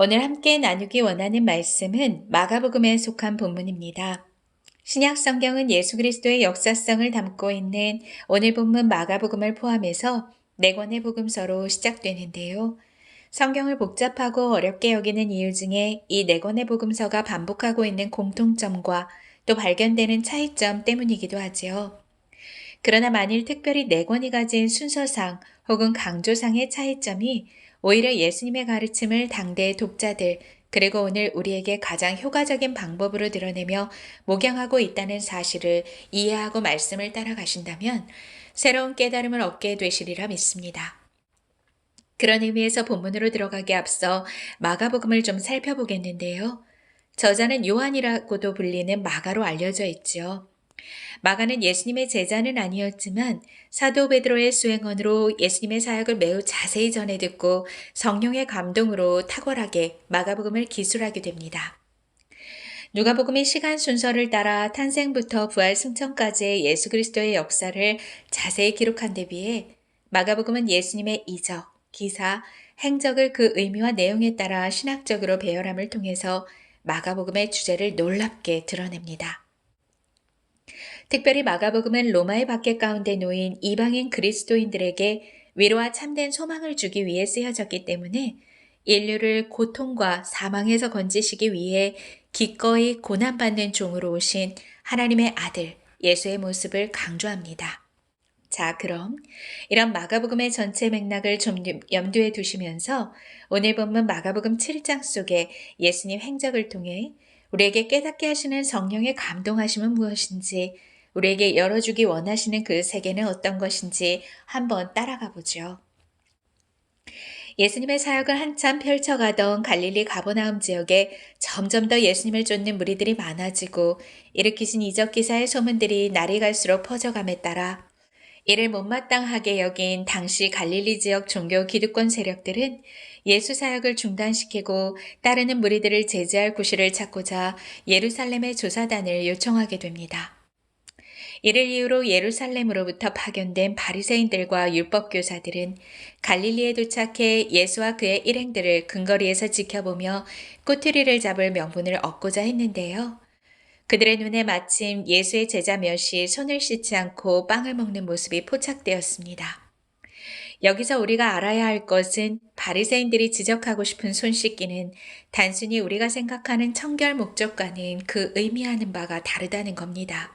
오늘 함께 나누기 원하는 말씀은 마가복음에 속한 본문입니다. 신약 성경은 예수 그리스도의 역사성을 담고 있는 오늘 본문 마가복음을 포함해서 네 권의 복음서로 시작되는데요. 성경을 복잡하고 어렵게 여기는 이유 중에 이 네 권의 복음서가 반복하고 있는 공통점과 또 발견되는 차이점 때문이기도 하지요. 그러나 만일 특별히 네 권이 가진 순서상 혹은 강조상의 차이점이 오히려 예수님의 가르침을 당대의 독자들 그리고 오늘 우리에게 가장 효과적인 방법으로 드러내며 목양하고 있다는 사실을 이해하고 말씀을 따라가신다면 새로운 깨달음을 얻게 되시리라 믿습니다. 그런 의미에서 본문으로 들어가기 앞서 마가복음을 좀 살펴보겠는데요. 저자는 요한이라고도 불리는 마가로 알려져 있죠. 마가는 예수님의 제자는 아니었지만 사도 베드로의 수행원으로 예수님의 사역을 매우 자세히 전해 듣고 성령의 감동으로 탁월하게 마가복음을 기술하게 됩니다. 누가복음의 시간 순서를 따라 탄생부터 부활 승천까지의 예수 그리스도의 역사를 자세히 기록한 데 비해 마가복음은 예수님의 이적, 기사, 행적을 그 의미와 내용에 따라 신학적으로 배열함을 통해서 마가복음의 주제를 놀랍게 드러냅니다. 특별히 마가복음은 로마의 박해 가운데 놓인 이방인 그리스도인들에게 위로와 참된 소망을 주기 위해 쓰여졌기 때문에 인류를 고통과 사망에서 건지시기 위해 기꺼이 고난받는 종으로 오신 하나님의 아들 예수의 모습을 강조합니다. 자, 그럼 이런 마가복음의 전체 맥락을 좀 염두에 두시면서 오늘 본문 마가복음 7장 속에 예수님 행적을 통해 우리에게 깨닫게 하시는 성령의 감동하심은 무엇인지, 우리에게 열어주기 원하시는 그 세계는 어떤 것인지 한번 따라가 보죠. 예수님의 사역을 한참 펼쳐가던 갈릴리 가버나움 지역에 점점 더 예수님을 쫓는 무리들이 많아지고 일으키신 이적 기사의 소문들이 날이 갈수록 퍼져감에 따라 이를 못마땅하게 여긴 당시 갈릴리 지역 종교 기득권 세력들은 예수 사역을 중단시키고 따르는 무리들을 제지할 구실을 찾고자 예루살렘의 조사단을 요청하게 됩니다. 이를 이유로 예루살렘으로부터 파견된 바리새인들과 율법교사들은 갈릴리에 도착해 예수와 그의 일행들을 근거리에서 지켜보며 꼬투리를 잡을 명분을 얻고자 했는데요. 그들의 눈에 마침 예수의 제자 몇이 손을 씻지 않고 빵을 먹는 모습이 포착되었습니다. 여기서 우리가 알아야 할 것은 바리새인들이 지적하고 싶은 손 씻기는 단순히 우리가 생각하는 청결 목적과는 그 의미하는 바가 다르다는 겁니다.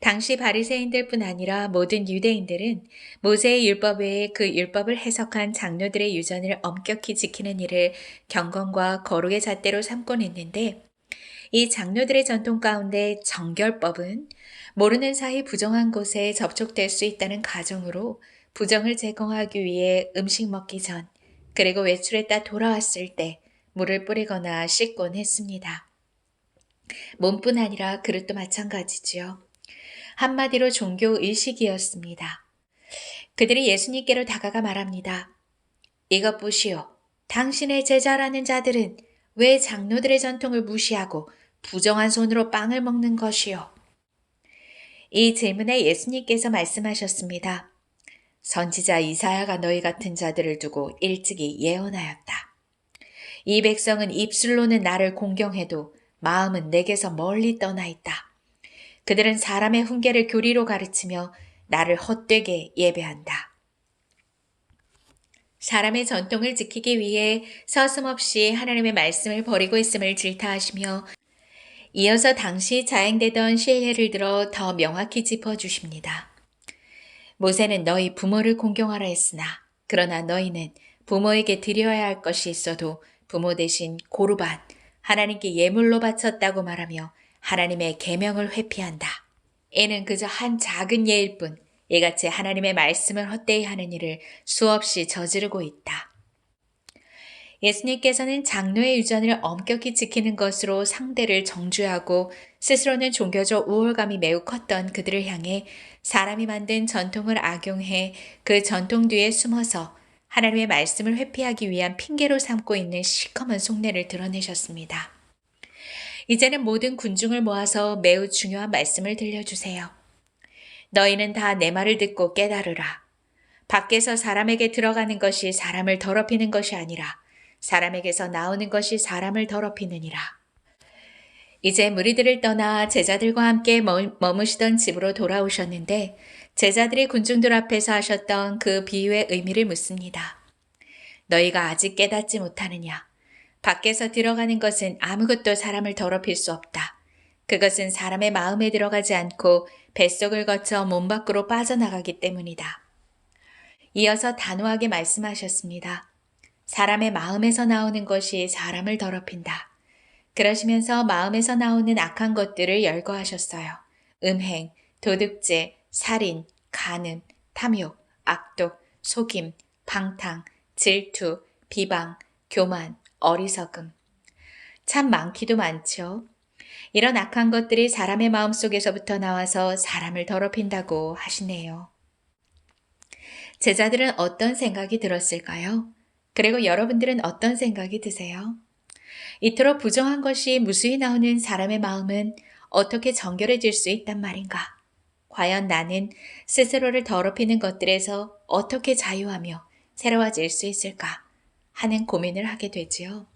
당시 바리새인들뿐 아니라 모든 유대인들은 모세의 율법 외에 그 율법을 해석한 장로들의 유전을 엄격히 지키는 일을 경건과 거룩의 잣대로 삼곤 했는데 이 장로들의 전통 가운데 정결법은 모르는 사이 부정한 곳에 접촉될 수 있다는 가정으로 부정을 제거하기 위해 음식 먹기 전 그리고 외출했다 돌아왔을 때 물을 뿌리거나 씻곤 했습니다. 몸뿐 아니라 그릇도 마찬가지지요. 한마디로 종교 의식이었습니다. 그들이 예수님께로 다가가 말합니다. 이것 보시오. 당신의 제자라는 자들은 왜 장로들의 전통을 무시하고 부정한 손으로 빵을 먹는 것이요? 이 질문에 예수님께서 말씀하셨습니다. 선지자 이사야가 너희 같은 자들을 두고 일찍이 예언하였다. 이 백성은 입술로는 나를 공경해도 마음은 내게서 멀리 떠나 있다. 그들은 사람의 훈계를 교리로 가르치며 나를 헛되게 예배한다. 사람의 전통을 지키기 위해 서슴없이 하나님의 말씀을 버리고 있음을 질타하시며 이어서 당시 자행되던 실례를 들어 더 명확히 짚어주십니다. 모세는 너희 부모를 공경하라 했으나 그러나 너희는 부모에게 드려야 할 것이 있어도 부모 대신 고르반 하나님께 예물로 바쳤다고 말하며 하나님의 계명을 회피한다. 이는 그저 한 작은 예일 뿐 이같이 하나님의 말씀을 헛되이 하는 일을 수없이 저지르고 있다. 예수님께서는 장로의 유전을 엄격히 지키는 것으로 상대를 정죄하고 스스로는 종교적 우월감이 매우 컸던 그들을 향해 사람이 만든 전통을 악용해 그 전통 뒤에 숨어서 하나님의 말씀을 회피하기 위한 핑계로 삼고 있는 시커먼 속내를 드러내셨습니다. 이제는 모든 군중을 모아서 매우 중요한 말씀을 들려주세요. 너희는 다 내 말을 듣고 깨달으라. 밖에서 사람에게 들어가는 것이 사람을 더럽히는 것이 아니라 사람에게서 나오는 것이 사람을 더럽히느니라. 이제 무리들을 떠나 제자들과 함께 머무시던 집으로 돌아오셨는데 제자들이 군중들 앞에서 하셨던 그 비유의 의미를 묻습니다. 너희가 아직 깨닫지 못하느냐? 밖에서 들어가는 것은 아무것도 사람을 더럽힐 수 없다. 그것은 사람의 마음에 들어가지 않고 뱃속을 거쳐 몸 밖으로 빠져나가기 때문이다. 이어서 단호하게 말씀하셨습니다. 사람의 마음에서 나오는 것이 사람을 더럽힌다. 그러시면서 마음에서 나오는 악한 것들을 열거하셨어요. 음행, 도둑질, 살인, 간음, 탐욕, 악독, 속임, 방탕, 질투, 비방, 교만, 어리석음. 참 많기도 많죠. 이런 악한 것들이 사람의 마음속에서부터 나와서 사람을 더럽힌다고 하시네요. 제자들은 어떤 생각이 들었을까요? 그리고 여러분들은 어떤 생각이 드세요? 이토록 부정한 것이 무수히 나오는 사람의 마음은 어떻게 정결해질 수 있단 말인가? 과연 나는 스스로를 더럽히는 것들에서 어떻게 자유하며 새로워질 수 있을까? 하는 고민을 하게 되지요.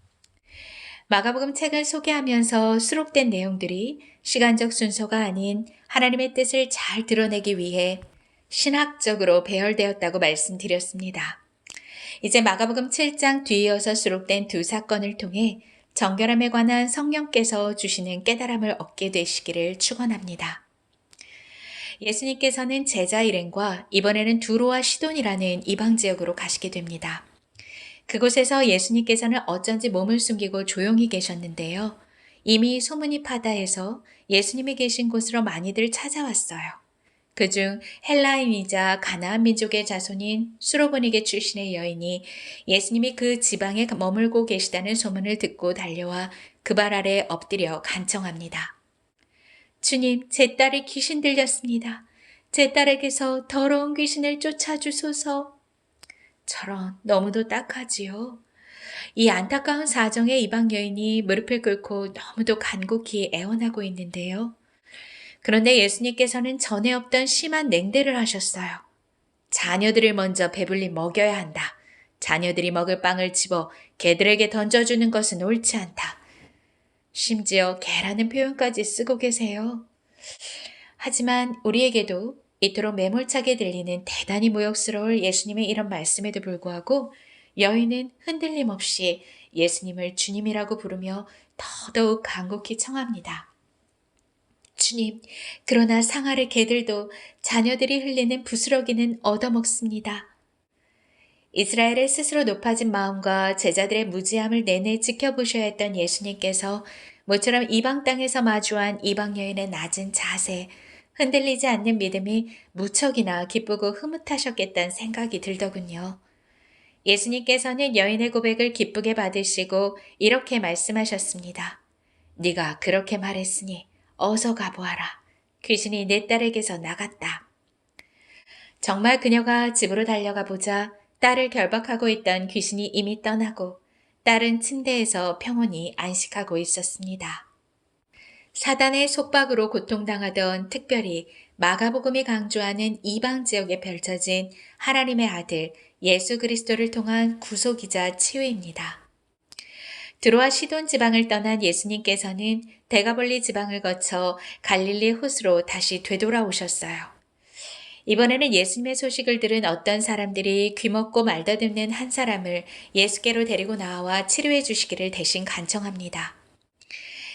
마가복음 책을 소개하면서 수록된 내용들이 시간적 순서가 아닌 하나님의 뜻을 잘 드러내기 위해 신학적으로 배열되었다고 말씀드렸습니다. 이제 마가복음 7장 뒤이어서 수록된 두 사건을 통해 정결함에 관한 성령께서 주시는 깨달음을 얻게 되시기를 축원합니다. 예수님께서는 제자 일행과 이번에는 두로와 시돈이라는 이방 지역으로 가시게 됩니다. 그곳에서 예수님께서는 어쩐지 몸을 숨기고 조용히 계셨는데요. 이미 소문이 파다해서 예수님이 계신 곳으로 많이들 찾아왔어요. 그중 헬라인이자 가나안 민족의 자손인 수로보니게 출신의 여인이 예수님이 그 지방에 머물고 계시다는 소문을 듣고 달려와 그 발 아래 엎드려 간청합니다. 주님, 제 딸이 귀신 들렸습니다. 제 딸에게서 더러운 귀신을 쫓아주소서. 저런, 너무도 딱하지요. 이 안타까운 사정에 이방 여인이 무릎을 꿇고 너무도 간곡히 애원하고 있는데요. 그런데 예수님께서는 전에 없던 심한 냉대를 하셨어요. 자녀들을 먼저 배불리 먹여야 한다. 자녀들이 먹을 빵을 집어 개들에게 던져주는 것은 옳지 않다. 심지어 개라는 표현까지 쓰고 계세요. 하지만 우리에게도 이토록 매몰차게 들리는 대단히 모욕스러울 예수님의 이런 말씀에도 불구하고 여인은 흔들림 없이 예수님을 주님이라고 부르며 더더욱 간곡히 청합니다. 주님, 그러나 상아래 개들도 자녀들이 흘리는 부스러기는 얻어먹습니다. 이스라엘의 스스로 높아진 마음과 제자들의 무지함을 내내 지켜보셔야 했던 예수님께서 모처럼 이방 땅에서 마주한 이방 여인의 낮은 자세, 흔들리지 않는 믿음이 무척이나 기쁘고 흐뭇하셨겠다는 생각이 들더군요. 예수님께서는 여인의 고백을 기쁘게 받으시고 이렇게 말씀하셨습니다. 네가 그렇게 말했으니 어서 가보아라. 귀신이 내 딸에게서 나갔다. 정말 그녀가 집으로 달려가 보자 딸을 결박하고 있던 귀신이 이미 떠나고 딸은 침대에서 평온히 안식하고 있었습니다. 사단의 속박으로 고통당하던 특별히 마가복음이 강조하는 이방 지역에 펼쳐진 하나님의 아들 예수 그리스도를 통한 구속이자 치유입니다. 드로아 시돈 지방을 떠난 예수님께서는 데가볼리 지방을 거쳐 갈릴리 호수로 다시 되돌아오셨어요. 이번에는 예수님의 소식을 들은 어떤 사람들이 귀먹고 말더듬는 한 사람을 예수께로 데리고 나와 치료해 주시기를 대신 간청합니다.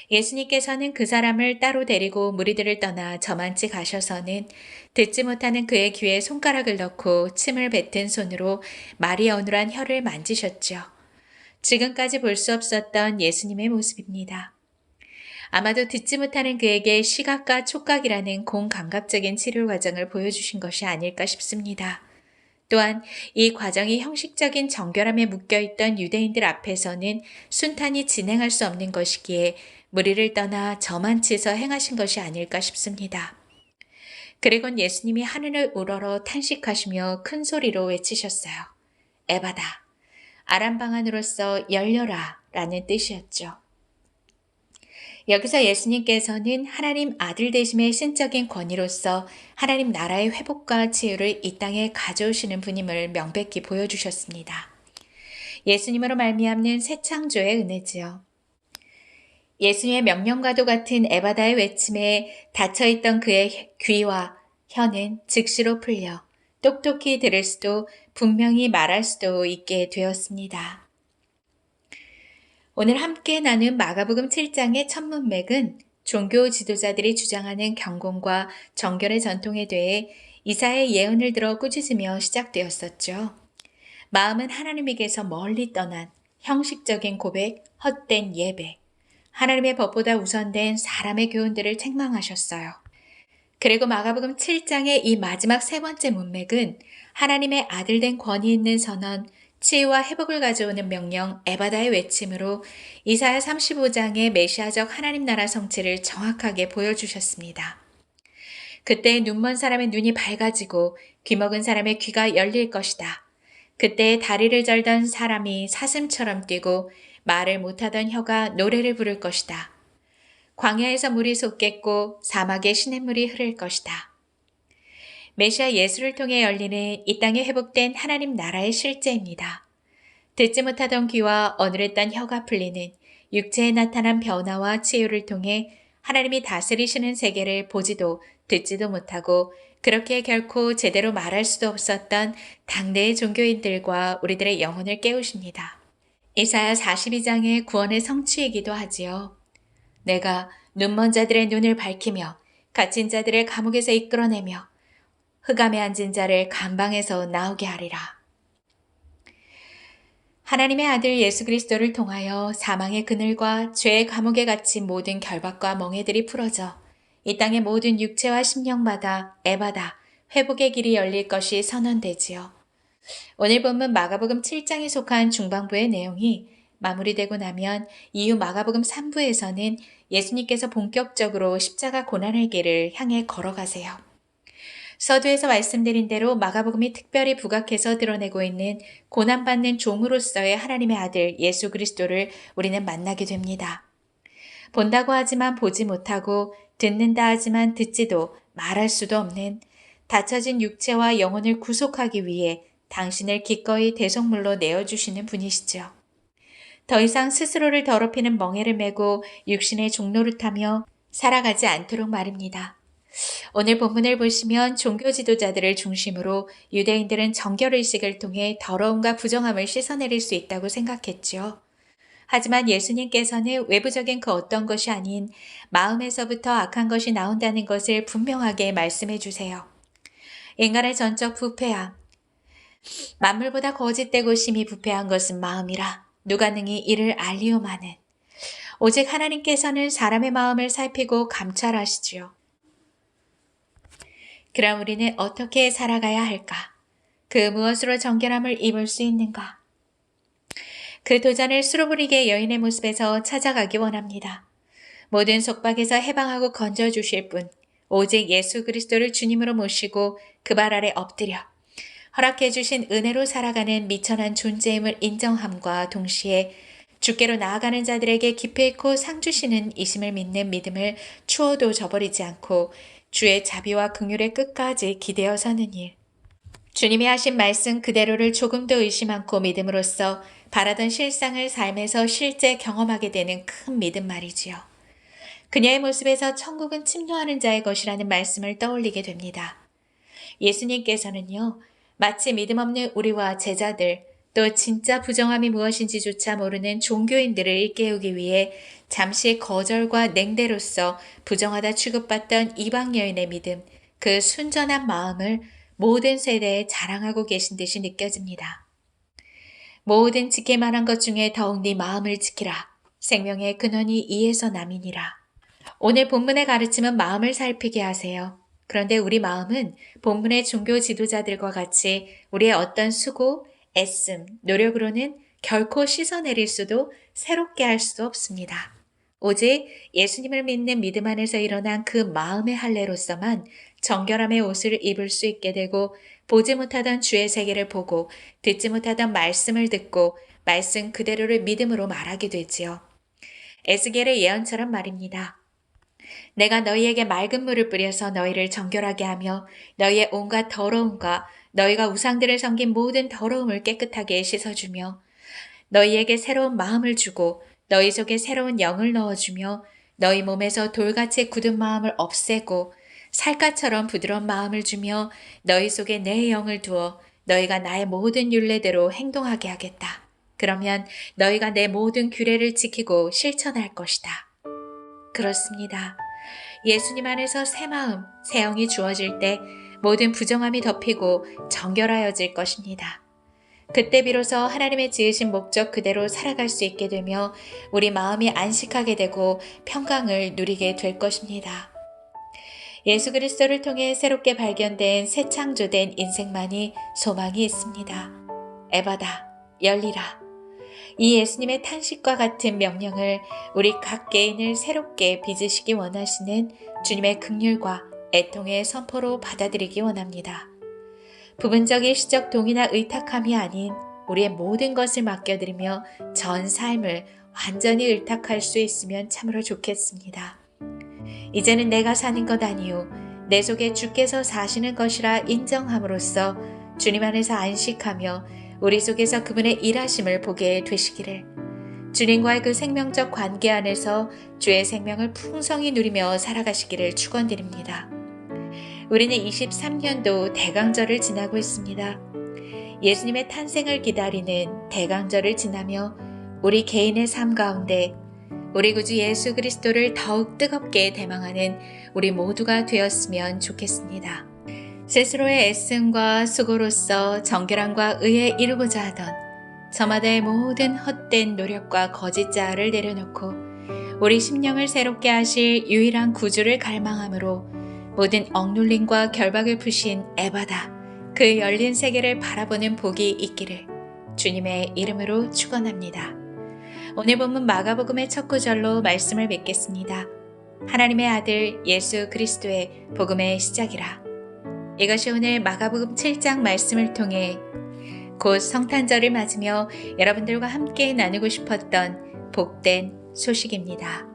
예수님께서는 그 사람을 따로 데리고 무리들을 떠나 저만치 가셔서는 듣지 못하는 그의 귀에 손가락을 넣고 침을 뱉은 손으로 말이 어눌한 혀를 만지셨죠. 지금까지 볼 수 없었던 예수님의 모습입니다. 아마도 듣지 못하는 그에게 시각과 촉각이라는 공감각적인 치료 과정을 보여주신 것이 아닐까 싶습니다. 또한 이 과정이 형식적인 정결함에 묶여있던 유대인들 앞에서는 순탄히 진행할 수 없는 것이기에 무리를 떠나 저만치서 행하신 것이 아닐까 싶습니다. 그리곤 예수님이 하늘을 우러러 탄식하시며 큰 소리로 외치셨어요. 에바다, 아람 방언으로서 열려라 라는 뜻이었죠. 여기서 예수님께서는 하나님 아들 되심의 신적인 권위로서 하나님 나라의 회복과 치유를 이 땅에 가져오시는 분임을 명백히 보여주셨습니다. 예수님으로 말미암는 새 창조의 은혜지요. 예수님의 명령과도 같은 에바다의 외침에 닫혀있던 그의 귀와 혀는 즉시로 풀려 똑똑히 들을 수도 분명히 말할 수도 있게 되었습니다. 오늘 함께 나눈 마가복음 7장의 첫 문맥은 종교 지도자들이 주장하는 경공과 정결의 전통에 대해 이사야의 예언을 들어 꾸짖으며 시작되었었죠. 마음은 하나님에게서 멀리 떠난 형식적인 고백, 헛된 예배, 하나님의 법보다 우선된 사람의 교훈들을 책망하셨어요. 그리고 마가복음 7장의 이 마지막 세 번째 문맥은 하나님의 아들된 권위 있는 선언, 치유와 회복을 가져오는 명령, 에바다의 외침으로 이사야 35장의 메시아적 하나님 나라 성취를 정확하게 보여주셨습니다. 그때 눈먼 사람의 눈이 밝아지고 귀먹은 사람의 귀가 열릴 것이다. 그때 다리를 절던 사람이 사슴처럼 뛰고 말을 못하던 혀가 노래를 부를 것이다. 광야에서 물이 솟겠고 사막에 시냇물이 흐를 것이다. 메시아 예수를 통해 열리는 이 땅에 회복된 하나님 나라의 실제입니다. 듣지 못하던 귀와 어눌했던 혀가 풀리는 육체에 나타난 변화와 치유를 통해 하나님이 다스리시는 세계를 보지도 듣지도 못하고 그렇게 결코 제대로 말할 수도 없었던 당대의 종교인들과 우리들의 영혼을 깨우십니다. 이사야 42장의 구원의 성취이기도 하지요. 내가 눈먼 자들의 눈을 밝히며 갇힌 자들을 감옥에서 이끌어내며 흑암에 앉은 자를 감방에서 나오게 하리라. 하나님의 아들 예수 그리스도를 통하여 사망의 그늘과 죄의 감옥에 갇힌 모든 결박과 멍에들이 풀어져 이 땅의 모든 육체와 심령마다 에바다 회복의 길이 열릴 것이 선언되지요. 오늘 본문 마가복음 7장에 속한 중반부의 내용이 마무리되고 나면 이후 마가복음 3부에서는 예수님께서 본격적으로 십자가 고난의 길을 향해 걸어가세요. 서두에서 말씀드린 대로 마가복음이 특별히 부각해서 드러내고 있는 고난받는 종으로서의 하나님의 아들 예수 그리스도를 우리는 만나게 됩니다. 본다고 하지만 보지 못하고 듣는다 하지만 듣지도 말할 수도 없는 닫혀진 육체와 영혼을 구속하기 위해 당신을 기꺼이 대속물로 내어주시는 분이시죠. 더 이상 스스로를 더럽히는 멍에를 메고 육신의 종로를 타며 살아가지 않도록 말입니다. 오늘 본문을 보시면 종교 지도자들을 중심으로 유대인들은 정결의식을 통해 더러움과 부정함을 씻어내릴 수 있다고 생각했지요. 하지만 예수님께서는 외부적인 그 어떤 것이 아닌 마음에서부터 악한 것이 나온다는 것을 분명하게 말씀해 주세요. 인간의 전적 부패함, 만물보다 거짓되고 심히 부패한 것은 마음이라 누가 능히 이를 알리오마는. 오직 하나님께서는 사람의 마음을 살피고 감찰하시지요. 그럼 우리는 어떻게 살아가야 할까? 그 무엇으로 정결함을 입을 수 있는가? 그 도전을 수로부리게 여인의 모습에서 찾아가기 원합니다. 모든 속박에서 해방하고 건져주실 분, 오직 예수 그리스도를 주님으로 모시고 그 발 아래 엎드려 허락해 주신 은혜로 살아가는 미천한 존재임을 인정함과 동시에 주께로 나아가는 자들에게 기필코 상 주시는 이심을 믿는 믿음을 추워도 저버리지 않고 주의 자비와 긍휼의 끝까지 기대어 서는 일. 주님이 하신 말씀 그대로를 조금도 의심 않고 믿음으로써 바라던 실상을 삶에서 실제 경험하게 되는 큰 믿음 말이지요. 그녀의 모습에서 천국은 침노하는 자의 것이라는 말씀을 떠올리게 됩니다. 예수님께서는요, 마치 믿음 없는 우리와 제자들, 또 진짜 부정함이 무엇인지조차 모르는 종교인들을 일깨우기 위해 잠시 거절과 냉대로서 부정하다 취급받던 이방 여인의 믿음, 그 순전한 마음을 모든 세대에 자랑하고 계신 듯이 느껴집니다. 모든 지킬 만한 것 중에 더욱 네 마음을 지키라. 생명의 근원이 이에서 남이니라. 오늘 본문의 가르침은 마음을 살피게 하세요. 그런데 우리 마음은 본문의 종교 지도자들과 같이 우리의 어떤 수고, 애씀, 노력으로는 결코 씻어내릴 수도 새롭게 할 수도 없습니다. 오직 예수님을 믿는 믿음 안에서 일어난 그 마음의 할례로서만 정결함의 옷을 입을 수 있게 되고 보지 못하던 주의 세계를 보고 듣지 못하던 말씀을 듣고 말씀 그대로를 믿음으로 말하게 되지요. 에스겔의 예언처럼 말입니다. 내가 너희에게 맑은 물을 뿌려서 너희를 정결하게 하며 너희의 온갖 더러움과 너희가 우상들을 섬긴 모든 더러움을 깨끗하게 씻어주며 너희에게 새로운 마음을 주고 너희 속에 새로운 영을 넣어주며 너희 몸에서 돌같이 굳은 마음을 없애고 살갗처럼 부드러운 마음을 주며 너희 속에 내 영을 두어 너희가 나의 모든 율례대로 행동하게 하겠다. 그러면 너희가 내 모든 규례를 지키고 실천할 것이다. 그렇습니다. 예수님 안에서 새 마음, 새 영이 주어질 때 모든 부정함이 덮이고 정결하여질 것입니다. 그때 비로소 하나님의 지으신 목적 그대로 살아갈 수 있게 되며 우리 마음이 안식하게 되고 평강을 누리게 될 것입니다. 예수 그리스도를 통해 새롭게 발견된 새 창조된 인생만이 소망이 있습니다. 에바다, 열리라. 이 예수님의 탄식과 같은 명령을 우리 각 개인을 새롭게 빚으시기 원하시는 주님의 긍휼과 애통의 선포로 받아들이기 원합니다. 부분적 일시적 동의나 의탁함이 아닌 우리의 모든 것을 맡겨드리며 전 삶을 완전히 의탁할 수 있으면 참으로 좋겠습니다. 이제는 내가 사는 것 아니요 내 속에 주께서 사시는 것이라 인정함으로써 주님 안에서 안식하며 우리 속에서 그분의 일하심을 보게 되시기를, 주님과의 그 생명적 관계 안에서 주의 생명을 풍성히 누리며 살아가시기를 축원드립니다. 우리는 23년도 대강절을 지나고 있습니다. 예수님의 탄생을 기다리는 대강절을 지나며 우리 개인의 삶 가운데 우리 구주 예수 그리스도를 더욱 뜨겁게 대망하는 우리 모두가 되었으면 좋겠습니다. 스스로의 애씀과 수고로서 정결함과 의에 이루고자 하던 저마다의 모든 헛된 노력과 거짓 자아를 내려놓고 우리 심령을 새롭게 하실 유일한 구주를 갈망함으로 모든 억눌림과 결박을 푸신 에바다, 그 열린 세계를 바라보는 복이 있기를 주님의 이름으로 축원합니다. 오늘 본문 마가복음의 첫 구절로 말씀을 맺겠습니다. 하나님의 아들 예수 그리스도의 복음의 시작이라. 이것이 오늘 마가복음 7장 말씀을 통해 곧 성탄절을 맞으며 여러분들과 함께 나누고 싶었던 복된 소식입니다.